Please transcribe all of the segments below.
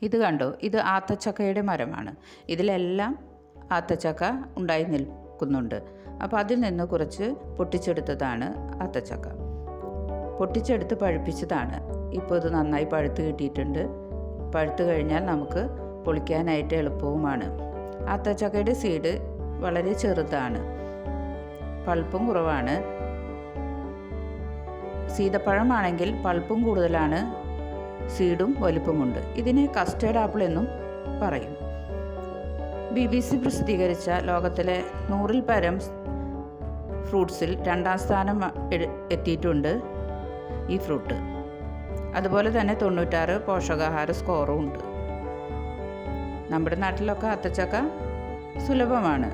ഇത് കണ്ടോ, ഇത് ആത്തച്ചക്കയുടെ മരമാണ്. ഇതിലെല്ലാം ആത്തച്ചക്ക ഉണ്ടായി നിൽക്കുന്നുണ്ട്. അപ്പോൾ അതിൽ നിന്ന് കുറച്ച് പൊട്ടിച്ചെടുത്തതാണ് ആത്തച്ചക്ക. പൊട്ടിച്ചെടുത്ത് പഴുപ്പിച്ചതാണ്. ഇപ്പോൾ ഇത് നന്നായി പഴുത്ത് കിട്ടിയിട്ടുണ്ട്. പഴുത്ത് കഴിഞ്ഞാൽ നമുക്ക് പൊളിക്കാനായിട്ട് എളുപ്പവുമാണ്. ആത്തച്ചക്കയുടെ സീഡ് വളരെ ചെറുതാണ്, പൾപ്പും കുറവാണ്. സീതപ്പഴമാണെങ്കിൽ പൾപ്പും കൂടുതലാണ്, സീഡും വലിപ്പമുണ്ട്. ഇതിനെ കസ്റ്റേർഡ് ആപ്പിൾ എന്നും പറയും. BBC പ്രസിദ്ധീകരിച്ച ലോകത്തിലെ 100-ൽ പരം ഫ്രൂട്ട്സിൽ 2ാം സ്ഥാനം എത്തിയിട്ടുണ്ട് ഈ ഫ്രൂട്ട്. അതുപോലെ തന്നെ 96 പോഷകാഹാര സ്കോറും ഉണ്ട്. നമ്മുടെ നാട്ടിലൊക്കെ ആത്തച്ചക്ക സുലഭമാണ്.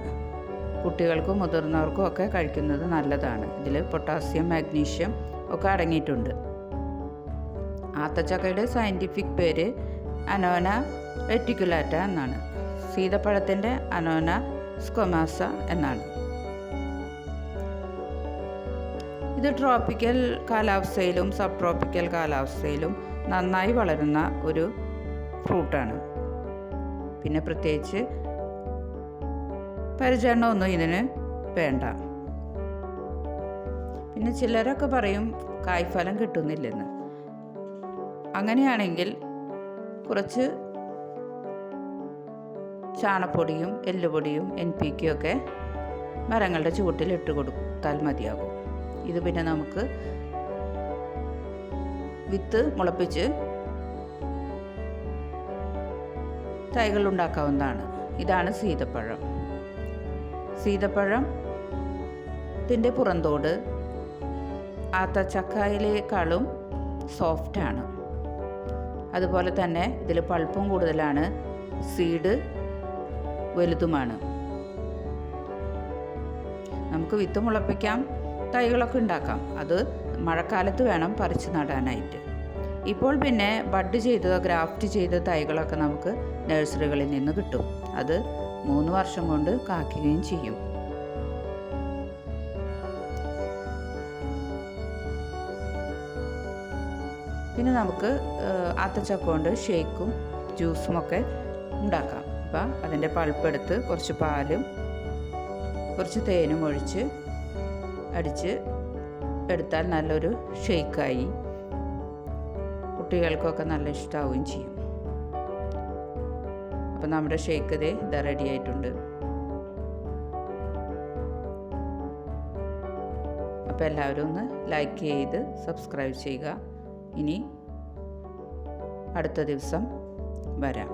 കുട്ടികൾക്കും മുതിർന്നവർക്കും ഒക്കെ കഴിക്കുന്നത് നല്ലതാണ്. ഇതിൽ പൊട്ടാസ്യം, മാഗ്നീഷ്യം ഒക്കെ അടങ്ങിയിട്ടുണ്ട്. ആത്തച്ചക്കയുടെ സയൻറ്റിഫിക് പേര് അനോന റെറ്റിക്കുലാറ്റ എന്നാണ്. സീതപ്പഴത്തിൻ്റെ അനോന സ്ക്വമാസ എന്നാണ്. ഇത് ട്രോപ്പിക്കൽ കാലാവസ്ഥയിലും സബ് ട്രോപ്പിക്കൽ കാലാവസ്ഥയിലും നന്നായി വളരുന്ന ഒരു ഫ്രൂട്ടാണ്. പിന്നെ പ്രത്യേകിച്ച് പരിചരണമൊന്നും ഇതിന് വേണ്ട. പിന്നെ ചിലരൊക്കെ പറയും കായ്ഫലം കിട്ടുന്നില്ലെന്ന്. അങ്ങനെയാണെങ്കിൽ കുറച്ച് ചാണപ്പൊടിയും എല്ലുപൊടിയും NPK ഒക്കെ മരങ്ങളുടെ ചുവട്ടിൽ ഇട്ട് കൊടുത്താൽ മതിയാകും. ഇത് പിന്നെ നമുക്ക് വിത്ത് മുളപ്പിച്ച് തൈകൾ ഉണ്ടാക്കാവുന്നതാണ്. ഇതാണ് സീതപ്പഴം. സീതപ്പഴത്തിൻ്റെ പുറന്തോട് ആത്തച്ചക്കയിലേക്കാളും സോഫ്റ്റാണ്. അതുപോലെ തന്നെ ഇതിൽ പൾപ്പും കൂടുതലാണ്, സീഡ് വലുതുമാണ്. നമുക്ക് വിത്ത് മുളപ്പിക്കാം, തൈകളൊക്കെ ഉണ്ടാക്കാം. അത് മഴക്കാലത്ത് വേണം പറിച്ച് നടാനായിട്ട്. ഇപ്പോൾ പിന്നെ ബഡ് ചെയ്തതോ ഗ്രാഫ്റ്റ് ചെയ്ത തൈകളൊക്കെ നമുക്ക് നഴ്സറികളിൽ നിന്ന് കിട്ടും. അത് 3 വർഷം കൊണ്ട് കായ്ക്കുകയും ചെയ്യും. പിന്നെ നമുക്ക് ആത്തച്ചക്ക കൊണ്ട് ഷേക്കും ജ്യൂസും ഒക്കെ ഉണ്ടാക്കാം. അപ്പം അതിൻ്റെ പൾപ്പെടുത്ത് കുറച്ച് പാലും കുറച്ച് തേനും ഒഴിച്ച് അടിച്ച് എടുത്താൽ നല്ലൊരു ഷേക്കായി. കുട്ടികൾക്കൊക്കെ നല്ല ഇഷ്ടമാവുകയും ചെയ്യും. അപ്പം നമ്മുടെ ഷേക്ക് ഇതാ റെഡി ആയിട്ടുണ്ട്. അപ്പോൾ എല്ലാവരും ഒന്ന് ലൈക്ക് ചെയ്ത് സബ്സ്ക്രൈബ് ചെയ്യുക. ഇനി അടുത്ത ദിവസം വരാം.